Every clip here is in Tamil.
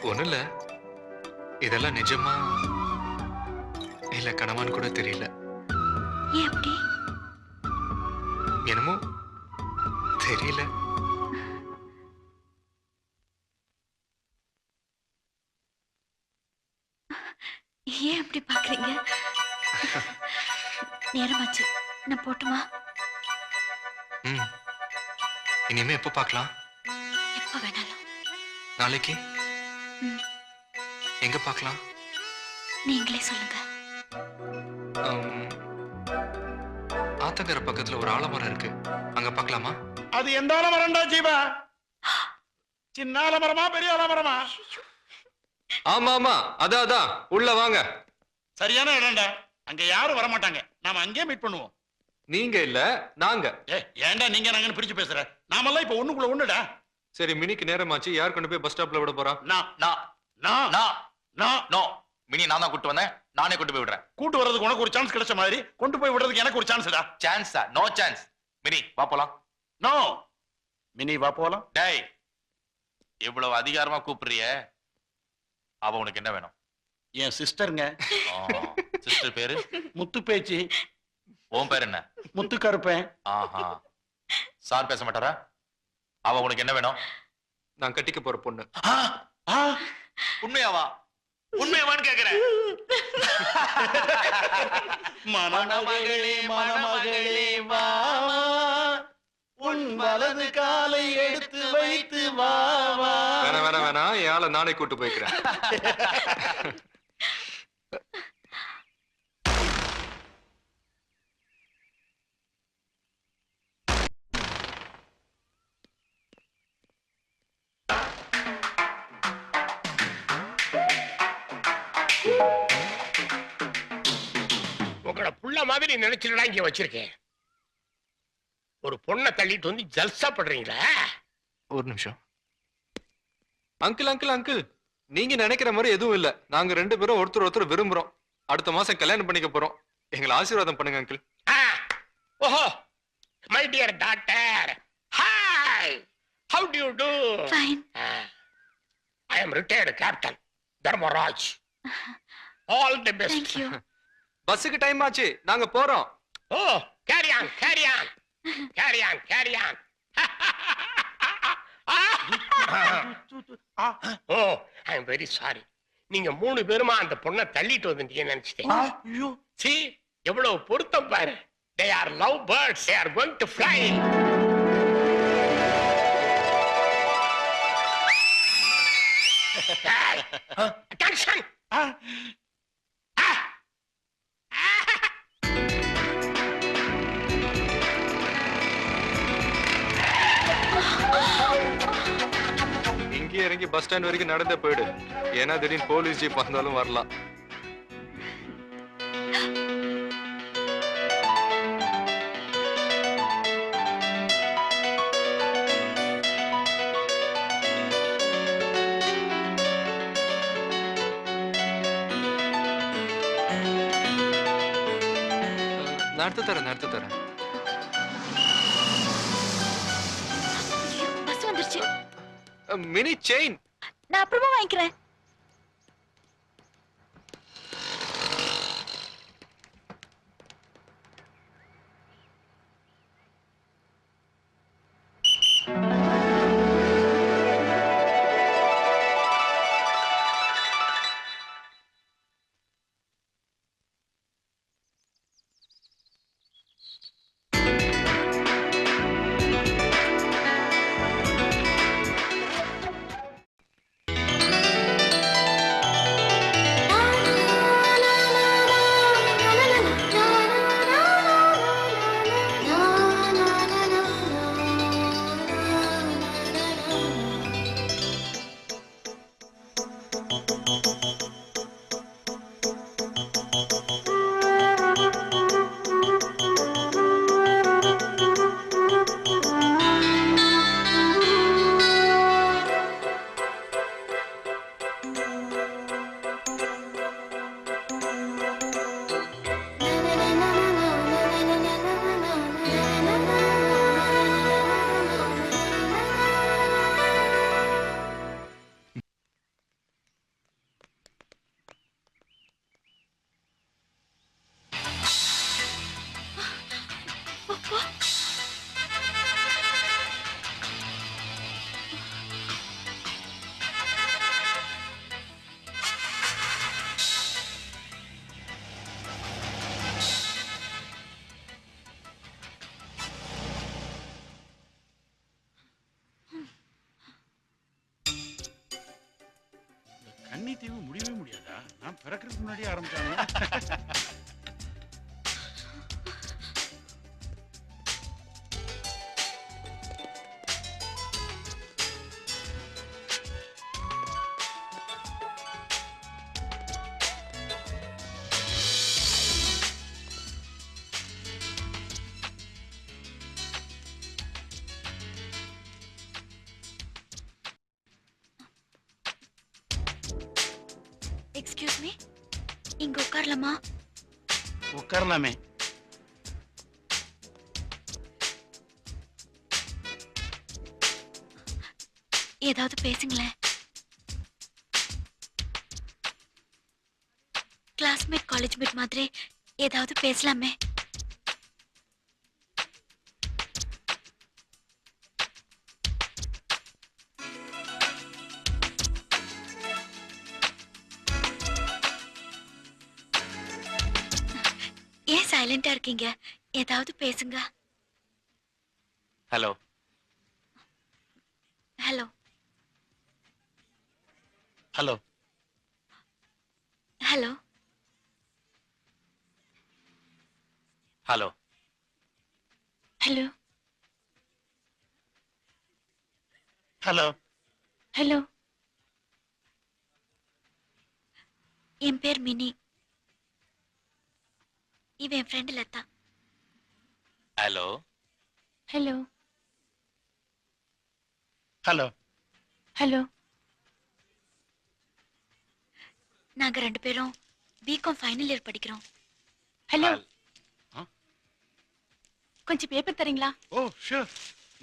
ஒண்ணும் இல்ல. இதெல்லாம் நிஜமா இல்ல கனவான்னு கூட தெரியல. ஏன் அப்படி? என்னமோ தெரியல. ஏன் அப்படி பாக்குறீங்க? நேரமாச்சு, நான் போட்டுமா? இனிமே எப்போ பார்க்கலாம்? எப்ப வேணாலும். நாளைக்கு எங்க பார்க்கலாம்? நீங்களே சொல்லுங்க. ஆத்தங்கர பக்கத்துல ஒரு ஆலமரம் இருக்கு, அங்க பார்க்கலாமா? அது எந்த ஆலமரம்டா ஜீவா? சின்ன ஆலமரமா பெரிய ஆலமரமா? ஆமா ஆமா, அதான் உள்ள வாங்க. சரியான இடம்டா, அங்க யாரும் வர மாட்டாங்க. நாம அங்கே மீட் பண்ணுவோம். நீங்க இல்ல நாங்க. ஏன்டா நீங்க நாங்கன்னு பிரிச்சு பேசுற? நாமெல்லாம் இப்ப ஒண்ணுக்குள்ள ஒண்ணுடா. சரி, மினிக்கு நேரமாச்சு. யார் கொண்டு போய் பஸ் ஸ்டாப்ல விட போறா? மினி நான் தான் கூட்டு வந்தேன், நானே கூட்டு போய் விடுறேன். கூட்டு வர்றதுக்கு உனக்கு ஒரு சான்ஸ் கிடைச்ச மாதிரி கொண்டு போய் விடுறதுக்கு எனக்கு ஒரு சான்ஸ்டா. சான்ஸா? No chance. மினி வா போலாம். நோ மினி வா போலாம். டேய், இவ்வளவு அதிகாரமா கூப்பிடுறிய, அவ உனக்கு என்ன வேணும்? என் சிஸ்டருங்க. சிஸ்டர் பேரு முத்து பேச்சு. உன் பேர் என்ன? முத்து கருப்பேன். ஆஹா, சார் பேச மாட்டாரா? அவ உனக்கு என்ன வேணும்? நான் கட்டிக்க போற பொண்ணு. உண்மையாவா? உண்மையாவான்னு கேக்குறேன். மணமகளே மணமகளே வா, உன் வலது காலை எடுத்து வைத்து வா. வேணாம், என் ஆளை நானே கூட்டு போய்க்கிறேன். உங்களோட புள்ள மாதிரி நினைச்சுடா இங்க வச்சிருக்கேன். ஒரு பொண்ணை தள்ளிட்டு வந்து ஜல்சா பண்றீங்களா? ஒரு நிமிஷம். அங்கிள், நீங்க நினைக்கிற மாதிரி எதுவும் இல்ல. நாங்க 2 பேரும் ஒருத்தர் விரும்புறோம். அடுத்த மாசம் கல்யாணம் பண்ணிக்க போறோம். எங்களை ஆசீர்வாதம் பண்ணுங்க அங்கிள். ஓஹோ, my dear daughter, hi, how do you do? Fine. I am retired captain Dharmaraj. All the best. Thank you. பஸ்ஸுக்கு டைம் ஆச்சு, நாங்க போறோம். Oh, carry on. Oh, I am very sorry. நீங்க 3 பேருமா அந்த பொண்ணை தள்ளிட்டு வந்துட்டீங்கன்னு நினைச்சிட்டேன். See, எவ்வளவு பொருத்தம் பாரு. They are love birds. They are going to fly. Attention. இங்கே இறங்கி பஸ் ஸ்டாண்ட் வரைக்கும் நடந்தே போயிடு. ஏன்னா திடீர்னு போலீஸ் ஜீப் வந்தாலும் வரலாம். நடத்து தரேன். பஸ் வந்துருச்சு. மினி செயின் நான் அப்புறமா வாங்கிக்கிறேன். கன்னித்தீவு முடியவே முடியாதா? நான் பிறக்கிறதுக்கு முன்னாடியே ஆரம்பிச்சாங்க. எக்ஸ்கியூஸ் மீ, இங்க உட்காரலாமா? உட்காரலாமே. ஏதாவது பேசுங்களேன். கிளாஸ்மேட் காலேஜ் மேட் மாதிரி ஏதாவது பேசலாமே. ஏன் சைலண்டா இருக்கீங்க? ஏதாவது பேசுங்க. Hello hello hello hello hello hello hello hello. என் பேர் மினி. இவன் என் friend Latha. Hello hello hello hello. நாங்க ரெண்டு பேரும் பிகாம் ஃபைனல் இயர் படிக்கிறோம். ஹலோ, கொஞ்சம் பேப்பர் தரீங்களா? ஓ ஷூர்,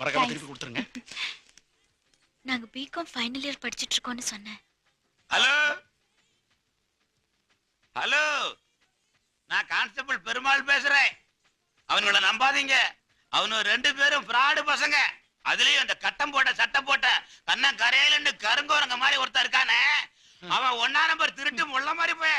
மறக்காம Thanks. திருப்பி கொடுத்துருங்க. நாங்க பிகாம் ஃபைனல் இயர் படிச்சிட்டு இருக்கோம்னு சொன்னேன். ஹலோ ஹலோ, நான் கான்ஸ்டபிள் பெருமாள் பேசுறேன். அவனுங்களை நம்பாதீங்க. அவனு ரெண்டு பேரும் ஃப்ராடு பசங்க. அதுலயும் அந்த கட்டம் போட்ட சட்டம் போட்ட கண்ண கரையில கருங்கோரங்க மாதிரி ஒருத்தர் இருக்கானே, அவன் 1ஆம் நம்பர் திருட்டு முள்ள மாதிரி போய.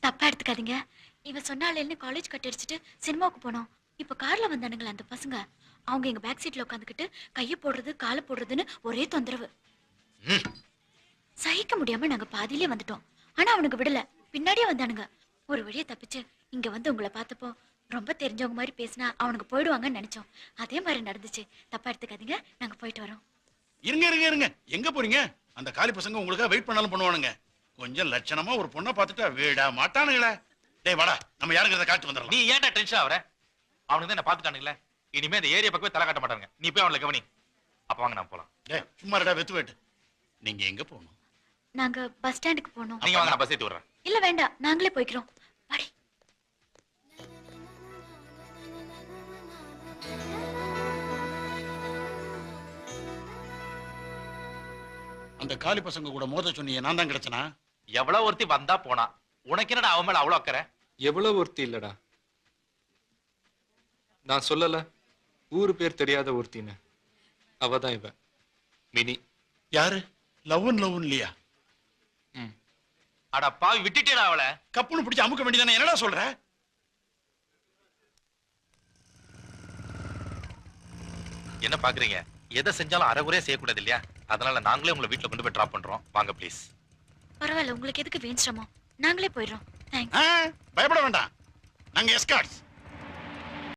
தப்பா எடுத்துக்காதீங்க. இவன் சொன்னாலேன்னு காலேஜ் கட் அடிச்சுட்டு சினிமாவுக்கு போனோம். இப்ப கார்ல வந்தானுங்களா அந்த பசங்க. அவங்க எங்க பேக் சீட்ல உட்காந்துக்கிட்டு கையை போடுறது காலை போடுறதுன்னு ஒரே தொந்தரவு. சகிக்க முடியாம நாங்க பாதியிலே வந்துட்டோம். ஆனா அவனுக்கு விடல, பின்னாடியே வந்தானுங்க. ஒரு வழியா தப்பிச்சு இங்க வந்து உங்களை பார்த்தப்போ ரொம்ப தெரிஞ்சவங்க மாதிரி பேசினா அவனுக்கு போயிடுவாங்கன்னு நினைச்சோம். அதே மாதிரி நடந்துச்சு. தப்பா எடுத்துக்காதீங்க, நாங்க போயிட்டு வரோம். இருங்க இருங்க இருங்க, எங்க போறீங்க? அந்த காலி பசங்க உங்களுக்காக வெயிட் பண்ணாலும் பண்ணுவானுங்க. கொஞ்சம் லட்சணமா ஒரு பொண்ணை பார்த்துட்டா வீடா மாட்டானுங்களே. டேய் வாடா, நம்ம யாருங்கிறத காட்டு வந்துடலாம். நீ ஏன்டா டென்ஷன் ஆவற? அவனுக்கு தான் என்ன பாத்துட்டானுங்களே. இனிமே இந்த ஏரியா பக்கமே தலை காட்ட மாட்டாங்க. நீ போய் அவளை கவனி. அப்ப வாங்க நான் போலாம். டேய் சும்மா ரெடா வெத்து வெட்டு. நீங்க எங்க போகணும்? நாங்க பஸ் ஸ்டாண்டுக்கு போனோம். நீங்க வாங்க, நான் பஸ் ஏத்தி விடுறேன். இல்ல வேண்டாம், நாங்களே போய்க்கிறோம். வாடி. அந்த காலி பசங்க கூட மோத சொன்னீங்க, நான் தான் கிடைச்சனா? எவ்வளவு ஒருத்தி வந்தா போனா, உனக்கு என்னடா அவன் மேல அவ்வளவு அக்கறை? எவ்வளவு ஒருத்தி இல்லடா. நான் சொல்லல ஊரு பேர் தெரியாத ஒருத்தின்னு. அவதான் இவ மினி. யாரு? லவ்ன் இல்லையா? அட பாவி, விட்டுட்டேடா அவளை. கப்புன்னு பிடிச்சு அமுக்க வேண்டியதானே, என்னடா சொல்ற? என்ன பாக்குறீங்க? எதை செஞ்சாலும் அரைகுறையா செய்யக்கூடாது இல்லையா? அதனால நாங்களே உங்களை வீட்டுல கொண்டு போய் டிராப் பண்றோம். வாங்க ப்ளீஸ். பரவாயில்ல, உங்களுக்கு எதுக்கு வீண் சிரமம்? நாங்களே போயிடுறோம். தேங்க்ஸ். பயப்பட வேண்டாம், நாங்க எஸ்கார்ட்ஸ்.